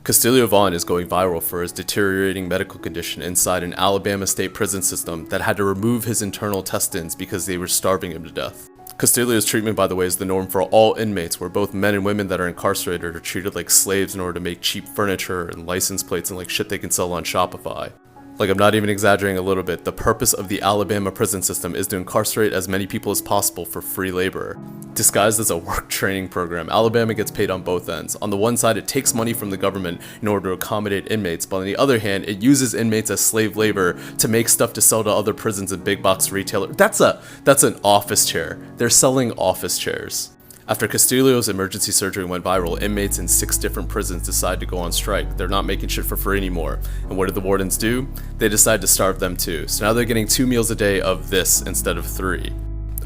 Castillo Vaughn is going viral for his deteriorating medical condition inside an Alabama state prison system that had to remove his internal intestines because they were starving him to death. Castillo's treatment, by the way, is the norm for all inmates, where both men and women that are incarcerated are treated like slaves in order to make cheap furniture and license plates and like shit they can sell on Shopify. Like, I'm not even exaggerating a little bit. The purpose of the Alabama prison system is to incarcerate as many people as possible for free labor. Disguised as a work training program, Alabama gets paid on both ends. On the one side, it takes money from the government in order to accommodate inmates, but on the other hand, it uses inmates as slave labor to make stuff to sell to other prisons and big box retailers. That's an office chair. They're selling office chairs. After Castillo's emergency surgery went viral, inmates in 6 different prisons decided to go on strike. They're not making shit for free anymore. And what did the wardens do? They decided to starve them too. So now they're getting 2 meals a day of this instead of 3.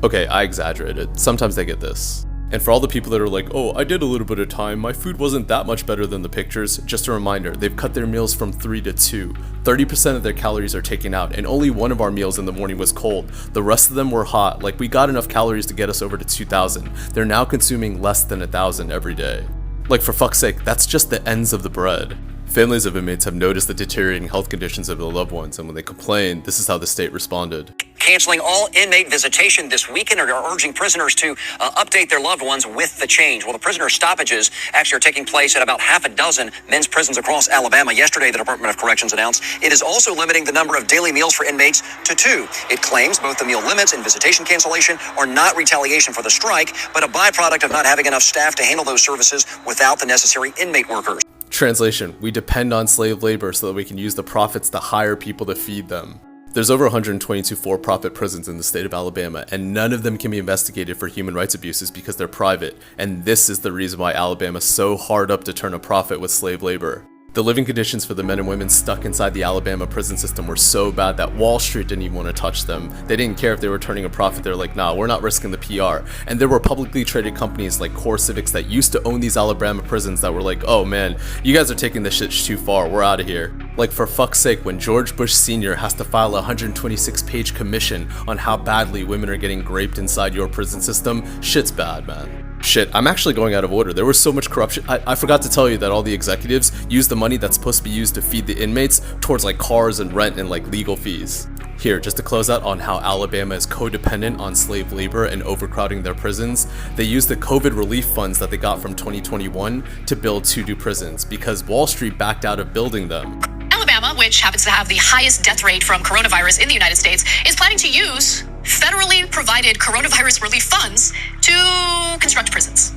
Okay, I exaggerated. Sometimes they get this. And for all the people that are like, oh, I did a little bit of time, my food wasn't that much better than the pictures, just a reminder, they've cut their meals from 3 to 2. 30% of their calories are taken out, and only one of our meals in the morning was cold. The rest of them were hot, like we got enough calories to get us over to 2,000. They're now consuming less than 1,000 every day. Like, for fuck's sake, that's just the ends of the bread. Families of inmates have noticed the deteriorating health conditions of their loved ones, and when they complained, this is how the state responded. Canceling all inmate visitation this weekend and are urging prisoners to update their loved ones with the change. Well, the prisoner stoppages actually are taking place at about half a dozen men's prisons across Alabama. Yesterday, the Department of Corrections announced it is also limiting the number of daily meals for inmates to 2. It claims both the meal limits and visitation cancellation are not retaliation for the strike, but a byproduct of not having enough staff to handle those services without the necessary inmate workers. Translation: we depend on slave labor so that we can use the profits to hire people to feed them. There's over 122 for-profit prisons in the state of Alabama, and none of them can be investigated for human rights abuses because they're private, and this is the reason why Alabama's so hard up to turn a profit with slave labor. The living conditions for the men and women stuck inside the Alabama prison system were so bad that Wall Street didn't even want to touch them. They didn't care if they were turning a profit. They're like, nah, we're not risking the PR. And there were publicly traded companies like Core Civics that used to own these Alabama prisons that were like, oh man, you guys are taking this shit too far, we're out of here. Like, for fuck's sake, when George Bush Sr. has to file a 126-page commission on how badly women are getting raped inside your prison system, shit's bad, man. Shit, I'm actually going out of order. There was so much corruption. I forgot to tell you that all the executives use the money that's supposed to be used to feed the inmates towards like cars and rent and like legal fees. Here, just to close out on how Alabama is codependent on slave labor and overcrowding their prisons, they use the COVID relief funds that they got from 2021 to build 2 new prisons because Wall Street backed out of building them. Alabama, which happens to have the highest death rate from coronavirus in the United States, is planning to use federally provided coronavirus relief funds to construct prisons.